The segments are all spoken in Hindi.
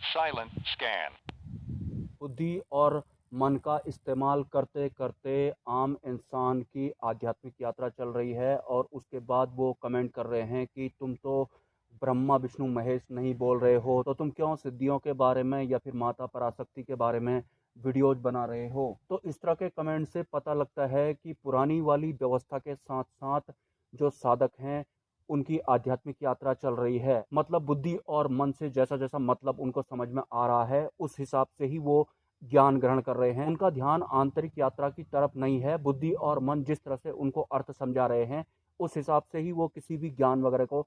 Silent scan. बुद्धि और मन का इस्तेमाल करते करते आम इंसान की आध्यात्मिक यात्रा चल रही है और उसके बाद वो कमेंट कर रहे हैं कि तुम तो ब्रह्मा विष्णु महेश नहीं बोल रहे हो, तो तुम क्यों सिद्धियों के बारे में या फिर माता पराशक्ति के बारे में वीडियोज बना रहे हो। तो इस तरह के कमेंट से पता लगता है कि पुरानी वाली व्यवस्था के साथ साथ जो साधक हैं उनकी आध्यात्मिक यात्रा चल रही है। मतलब बुद्धि और मन से जैसा जैसा मतलब उनको समझ में आ रहा है उस हिसाब से ही वो ज्ञान ग्रहण कर रहे हैं। उनका ध्यान आंतरिक यात्रा की तरफ नहीं है। बुद्धि और मन जिस तरह से उनको अर्थ समझा रहे हैं उस हिसाब से ही वो किसी भी ज्ञान वगैरह को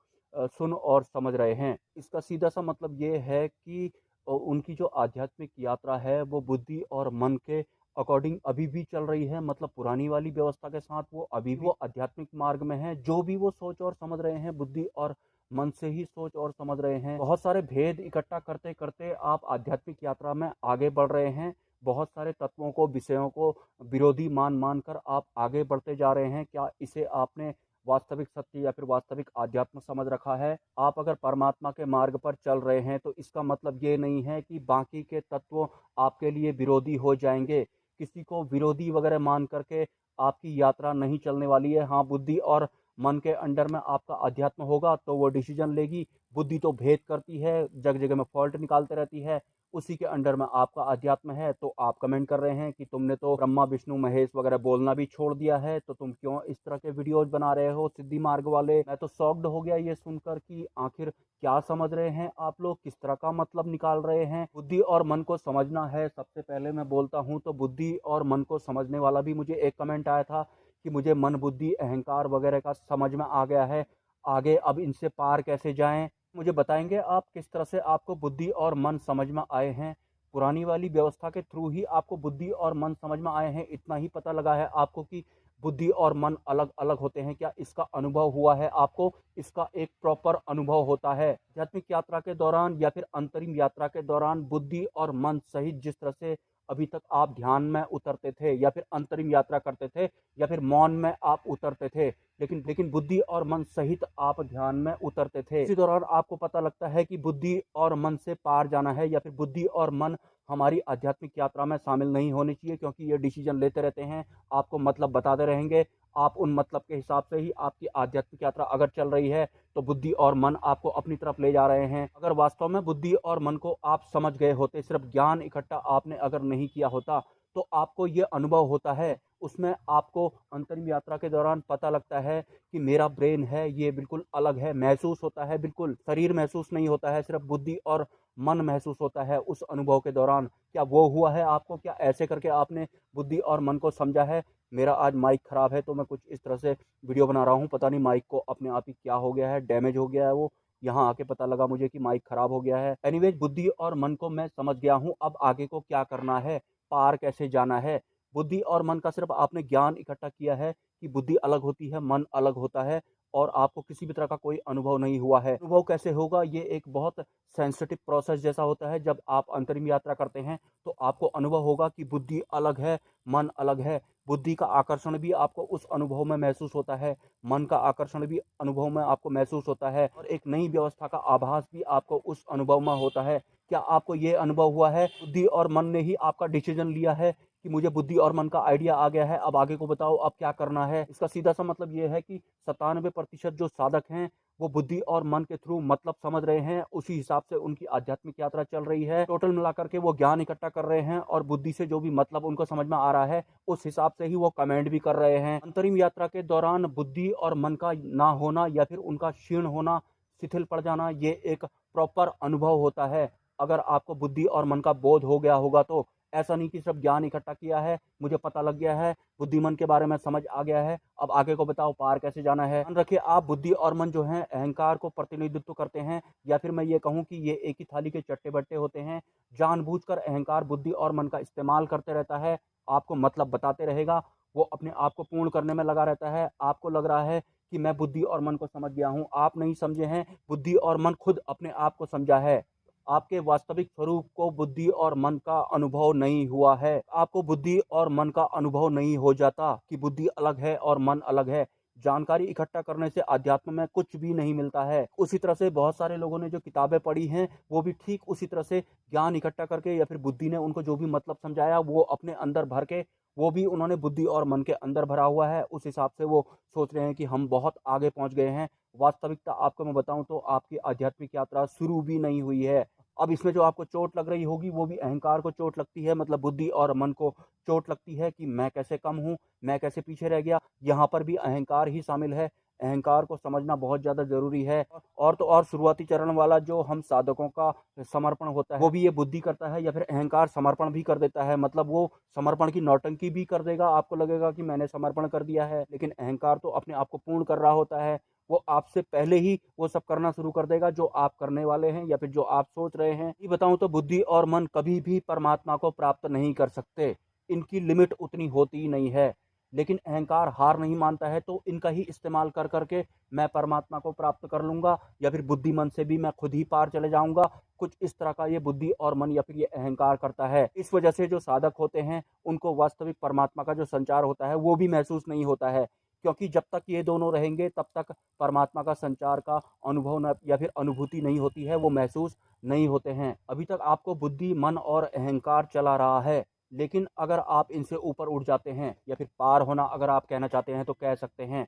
सुन और समझ रहे हैं। इसका सीधा सा मतलब ये है कि उनकी जो आध्यात्मिक यात्रा है वो बुद्धि और मन के अकॉर्डिंग अभी भी चल रही है। मतलब पुरानी वाली व्यवस्था के साथ वो अभी भी वो आध्यात्मिक मार्ग में है। जो भी वो सोच और समझ रहे हैं बुद्धि और मन से ही सोच और समझ रहे हैं। बहुत सारे भेद इकट्ठा करते करते आप आध्यात्मिक यात्रा में आगे बढ़ रहे हैं। बहुत सारे तत्वों को विषयों को विरोधी मान मान कर आप आगे बढ़ते जा रहे हैं। क्या इसे आपने वास्तविक सत्य या फिर वास्तविक आध्यात्म समझ रखा है? आप अगर परमात्मा के मार्ग पर चल रहे हैं तो इसका मतलब ये नहीं है कि बाकी के तत्व आपके लिए विरोधी हो जाएंगे। किसी को विरोधी वगैरह मान करके आपकी यात्रा नहीं चलने वाली है। हाँ, बुद्धि और मन के अंडर में आपका अध्यात्म होगा तो वो डिसीजन लेगी। बुद्धि तो भेद करती है, जगह जगह में फॉल्ट निकालते रहती है। उसी के अंडर में आपका अध्यात्म है। तो आप कमेंट कर रहे हैं कि तुमने तो ब्रह्मा विष्णु महेश वगैरह बोलना भी छोड़ दिया है, तो तुम क्यों इस तरह के वीडियोज बना रहे हो सिद्धि मार्ग वाले। मैं तो शॉक्ड हो गया ये सुनकर कि आखिर क्या समझ रहे हैं आप लोग, किस तरह का मतलब निकाल रहे हैं। बुद्धि और मन को समझना है। सबसे पहले मैं बोलता हूँ तो बुद्धि और मन को समझने वाला भी मुझे एक कमेंट आया था कि मुझे मन बुद्धि अहंकार वगैरह का समझ में आ गया है, आगे अब इनसे पार कैसे जाएं। मुझे बताएंगे आप किस तरह से आपको बुद्धि और मन समझ में आए हैं? पुरानी वाली व्यवस्था के थ्रू ही आपको बुद्धि और मन समझ में आए हैं? इतना ही पता लगा है आपको कि बुद्धि और मन अलग अलग होते हैं? क्या इसका अनुभव हुआ है आपको? इसका एक प्रॉपर अनुभव होता है आध्यात्मिक यात्रा के दौरान या फिर अंतरिम यात्रा के दौरान। बुद्धि और मन सहित जिस तरह से अभी तक आप ध्यान में उतरते थे या फिर अंतरिम यात्रा करते थे या फिर मौन में आप उतरते थे, लेकिन लेकिन बुद्धि और मन सहित आप ध्यान में उतरते थे। इसी दौरान आपको पता लगता है कि बुद्धि और मन से पार जाना है या फिर बुद्धि और मन हमारी आध्यात्मिक यात्रा में शामिल नहीं होने चाहिए, क्योंकि ये डिसीजन लेते रहते हैं, आपको मतलब बताते रहेंगे। आप उन मतलब के हिसाब से ही आपकी आध्यात्मिक यात्रा अगर चल रही है तो बुद्धि और मन आपको अपनी तरफ ले जा रहे हैं। अगर वास्तव में बुद्धि और मन को आप समझ गए होते, सिर्फ ज्ञान इकट्ठा आपने अगर नहीं किया होता, तो आपको ये अनुभव होता है। उसमें आपको अंतरिम यात्रा के दौरान पता लगता है कि मेरा ब्रेन है ये बिल्कुल अलग है, महसूस होता है। बिल्कुल शरीर महसूस नहीं होता है, सिर्फ बुद्धि और मन महसूस होता है उस अनुभव के दौरान। क्या वो हुआ है आपको? क्या ऐसे करके आपने बुद्धि और मन को समझा है? मेरा आज माइक खराब है तो मैं कुछ इस तरह से वीडियो बना रहा हूँ। पता नहीं माइक को अपने आप ही क्या हो गया है, डैमेज हो गया है वो। यहाँ आके पता लगा मुझे कि माइक खराब हो गया है। एनीवेज, बुद्धि और मन को मैं समझ गया हूँ। अब आगे को क्या करना है, पार कैसे जाना है। बुद्धि और मन का सिर्फ आपने ज्ञान इकट्ठा किया है कि बुद्धि अलग होती है, मन अलग होता है, और आपको किसी भी तरह का कोई अनुभव नहीं हुआ है। अनुभव कैसे होगा? ये एक बहुत सेंसिटिव प्रोसेस जैसा होता है। जब आप अंतरिम यात्रा करते हैं तो आपको अनुभव होगा कि बुद्धि अलग है, मन अलग है। बुद्धि का आकर्षण भी आपको उस अनुभव में महसूस होता है, मन का आकर्षण भी अनुभव में आपको महसूस होता है, और एक नई व्यवस्था का आभास भी आपको उस अनुभव में होता है। क्या आपको ये अनुभव हुआ है? बुद्धि और मन ने ही आपका डिसीजन लिया है कि मुझे बुद्धि और मन का आइडिया आ गया है, अब आगे को बताओ अब क्या करना है। इसका सीधा सा मतलब ये है कि 97% जो साधक हैं वो बुद्धि और मन के थ्रू मतलब समझ रहे हैं, उसी हिसाब से उनकी आध्यात्मिक यात्रा चल रही है। टोटल मिलाकर के वो ज्ञान इकट्ठा कर रहे हैं और बुद्धि से जो भी मतलब उनको समझ में आ रहा है उस हिसाब से ही वो कमेंट भी कर रहे हैं। अंतरिम यात्रा के दौरान बुद्धि और मन का ना होना या फिर उनका क्षीण होना, शिथिल पड़ जाना, ये एक प्रॉपर अनुभव होता है। अगर आपको बुद्धि और मन का बोध हो गया होगा तो ऐसा नहीं कि सिर्फ ज्ञान इकट्ठा किया है, मुझे पता लग गया है, बुद्धि मन के बारे में समझ आ गया है, अब आगे को बताओ पार कैसे जाना है। ध्यान रखिए, आप बुद्धि और मन जो है अहंकार को प्रतिनिधित्व करते हैं, या फिर मैं ये कहूँ कि ये एक ही थाली के चट्टे बट्टे होते हैं। जानबूझकर अहंकार बुद्धि और मन का इस्तेमाल करते रहता है, आपको मतलब बताते रहेगा, वो अपने आप को पूर्ण करने में लगा रहता है। आपको लग रहा है कि मैं बुद्धि और मन को समझ गया हूँ, आप नहीं समझे हैं। बुद्धि और मन खुद अपने आप को समझा है। आपके वास्तविक स्वरूप को बुद्धि और मन का अनुभव नहीं हुआ है। आपको बुद्धि और मन का अनुभव नहीं हो जाता कि बुद्धि अलग है और मन अलग है। जानकारी इकट्ठा करने से अध्यात्म में कुछ भी नहीं मिलता है। उसी तरह से बहुत सारे लोगों ने जो किताबें पढ़ी हैं, वो भी ठीक उसी तरह से ज्ञान इकट्ठा करके या फिर बुद्धि ने उनको जो भी मतलब समझाया, वो अपने अंदर भर के, वो भी उन्होंने बुद्धि और मन के अंदर भरा हुआ है। उस हिसाब से वो सोच रहे हैं कि हम बहुत आगे पहुँच गए हैं। वास्तविकता आपको मैं बताऊँ तो आपकी आध्यात्मिक यात्रा शुरू भी नहीं हुई है। अब इसमें जो आपको चोट लग रही होगी, वो भी अहंकार को चोट लगती है, मतलब बुद्धि और मन को चोट लगती है कि मैं कैसे कम हूँ, मैं कैसे पीछे रह गया। यहाँ पर भी अहंकार ही शामिल है। अहंकार को समझना बहुत ज़्यादा ज़रूरी है। और तो और शुरुआती चरण वाला जो हम साधकों का समर्पण होता है, वो भी ये बुद्धि करता है या फिर अहंकार समर्पण भी कर देता है। मतलब वो समर्पण की नौटंकी भी कर देगा, आपको लगेगा कि मैंने समर्पण कर दिया है, लेकिन अहंकार तो अपने आप को पूर्ण कर रहा होता है। वो आपसे पहले ही वो सब करना शुरू कर देगा जो आप करने वाले हैं या फिर जो आप सोच रहे हैं। ये बताऊं तो बुद्धि और मन कभी भी परमात्मा को प्राप्त नहीं कर सकते। इनकी लिमिट उतनी होती ही नहीं है। लेकिन अहंकार हार नहीं मानता है, तो इनका ही इस्तेमाल कर करके मैं परमात्मा को प्राप्त कर लूंगा या फिर बुद्धि मन से भी मैं खुद ही पार चले जाऊंगा। कुछ इस तरह का ये बुद्धि और मन या फिर ये अहंकार करता है। इस वजह से जो साधक होते हैं, उनको वास्तविक परमात्मा का जो संचार होता है, वो भी महसूस नहीं होता है। क्योंकि जब तक ये दोनों रहेंगे, तब तक परमात्मा का संचार का अनुभव न या फिर अनुभूति नहीं होती है, वो महसूस नहीं होते हैं। अभी तक आपको बुद्धि, मन और अहंकार चला रहा है, लेकिन अगर आप इनसे ऊपर उठ जाते हैं या फिर पार होना अगर आप कहना चाहते हैं तो कह सकते हैं,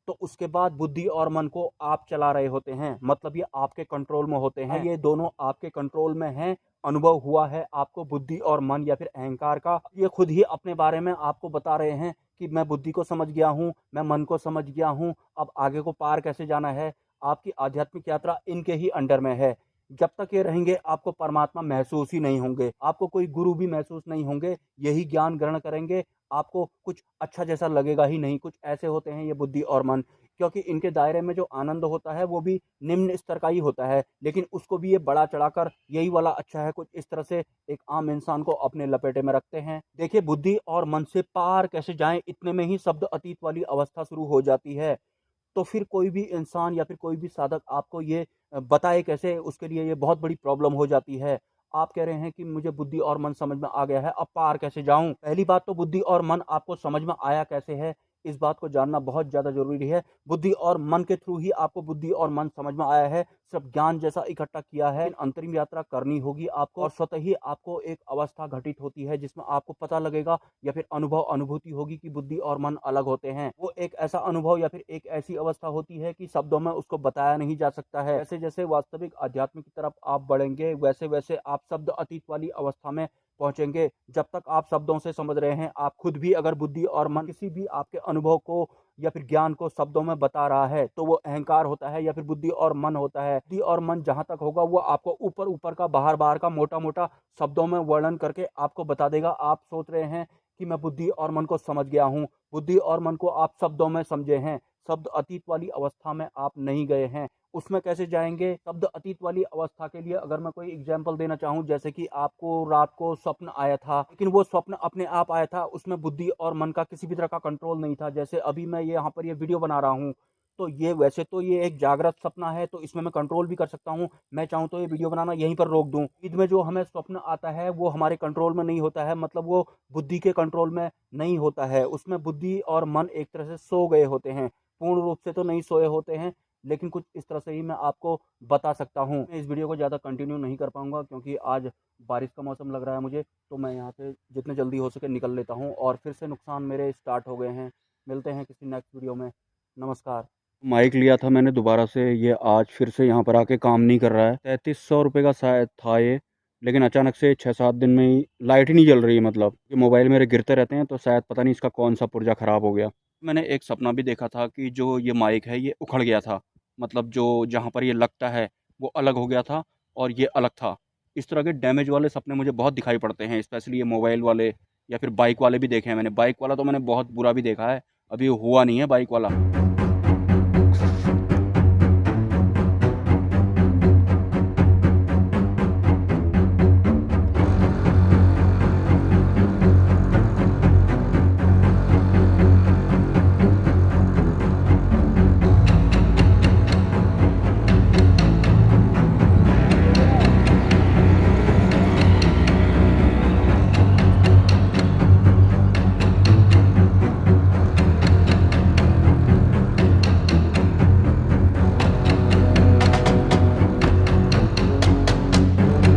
तो उसके बाद बुद्धि और मन को आप चला रहे होते हैं। मतलब ये आपके कंट्रोल में होते हैं, ये दोनों आपके कंट्रोल में हैं। अनुभव हुआ है आपको बुद्धि और मन या फिर अहंकार का। ये खुद ही अपने बारे में आपको बता रहे हैं कि मैं बुद्धि को समझ गया हूँ, मैं मन को समझ गया हूँ, अब आगे को पार कैसे जाना है। आपकी आध्यात्मिक यात्रा इनके ही अंडर में है। जब तक ये रहेंगे, आपको परमात्मा महसूस ही नहीं होंगे, आपको कोई गुरु भी महसूस नहीं होंगे। यही ज्ञान ग्रहण करेंगे, आपको कुछ अच्छा जैसा लगेगा ही नहीं। कुछ ऐसे होते हैं ये बुद्धि और मन, क्योंकि इनके दायरे में जो आनंद होता है, वो भी निम्न स्तर का ही होता है, लेकिन उसको भी ये बड़ा चढ़ाकर यही वाला अच्छा है, कुछ इस तरह से एक आम इंसान को अपने लपेटे में रखते हैं। देखिए, बुद्धि और मन से पार कैसे जाएं, इतने में ही शब्द अतीत वाली अवस्था शुरू हो जाती है। तो फिर कोई भी इंसान या फिर कोई भी साधक आपको ये बताए कैसे, उसके लिए ये बहुत बड़ी प्रॉब्लम हो जाती है। आप कह रहे हैं कि मुझे बुद्धि और मन समझ में आ गया है, अब पार कैसे जाऊं। पहली बात तो बुद्धि और मन आपको समझ में आया कैसे है, इस बात को जानना बहुत ज़्यादा जरूरी है। बुद्धि और मन के थ्रू ही आपको बुद्धि और मन समझ में आया है, सिर्फ ज्ञान जैसा इकट्ठा किया है। अंतरिम यात्रा करनी होगी आपको, और स्वतः ही आपको एक अवस्था घटित होती है जिसमें आपको पता लगेगा या फिर अनुभव अनुभूति होगी कि बुद्धि और मन अलग होते हैं। वो एक ऐसा अनुभव या फिर एक ऐसी अवस्था होती है कि शब्दों में उसको बताया नहीं जा सकता है। जैसे जैसे वास्तविक अध्यात्म की तरफ आप बढ़ेंगे, वैसे वैसे आप शब्द अतीत वाली अवस्था में पहुंचेंगे। जब तक आप शब्दों से समझ रहे हैं, आप खुद भी अगर बुद्धि और मन किसी भी आपके अनुभव को या फिर ज्ञान को शब्दों में बता रहा है, तो वो अहंकार होता है या फिर बुद्धि और मन होता है। बुद्धि और मन जहां तक होगा, वो आपको ऊपर ऊपर का, बाहर बाहर का, मोटा मोटा शब्दों में वर्णन करके आपको बता देगा। आप सोच रहे हैं कि मैं बुद्धि और मन को समझ गया हूँ, बुद्धि और मन को आप शब्दों में समझे हैं। शब्द अतीत वाली अवस्था में आप नहीं गए हैं, उसमें कैसे जाएंगे। शब्द अतीत वाली अवस्था के लिए अगर मैं कोई एग्जाम्पल देना चाहूँ, जैसे कि आपको रात को स्वप्न आया था, लेकिन वो स्वप्न अपने आप आया था, उसमें बुद्धि और मन का किसी भी तरह का कंट्रोल नहीं था। जैसे अभी मैं ये यहाँ पर ये वीडियो बना रहा हूँ, तो ये वैसे तो ये एक जागृत सपना है, तो इसमें मैं कंट्रोल भी कर सकता हूँ। मैं चाहूँ तो ये वीडियो बनाना यहीं पर रोक दूँ। ईद में जो हमें स्वप्न आता है, वो हमारे कंट्रोल में नहीं होता है, मतलब वो बुद्धि के कंट्रोल में नहीं होता है। उसमें बुद्धि और मन एक तरह से सो गए होते हैं, पूर्ण रूप से तो नहीं सोए होते हैं, लेकिन कुछ इस तरह से ही मैं आपको बता सकता हूँ। मैं इस वीडियो को ज़्यादा कंटिन्यू नहीं कर पाऊँगा, क्योंकि आज बारिश का मौसम लग रहा है मुझे, तो मैं यहाँ से जितने जल्दी हो सके निकल लेता हूँ, और फिर से नुकसान मेरे स्टार्ट हो गए हैं। मिलते हैं किसी नेक्स्ट वीडियो में। नमस्कार। माइक लिया था मैंने दोबारा से, ये आज फिर से यहाँ पर आके काम नहीं कर रहा है। 3300 रुपये का शायद था ये, लेकिन अचानक से 6-7 दिन में ही लाइट ही नहीं जल रही है। मतलब ये मोबाइल मेरे गिरते रहते हैं, तो शायद पता नहीं इसका कौन सा पुर्जा ख़राब हो गया। मैंने एक सपना भी देखा था कि जो ये माइक है, ये उखड़ गया था। मतलब जो जहाँ पर ये लगता है, वो अलग हो गया था और ये अलग था। इस तरह के डैमेज वाले सपने मुझे बहुत दिखाई पड़ते हैं, स्पेशली ये मोबाइल वाले या फिर बाइक वाले भी देखे हैं मैंने। बाइक वाला तो मैंने बहुत बुरा भी देखा है, अभी हुआ नहीं है बाइक वाला।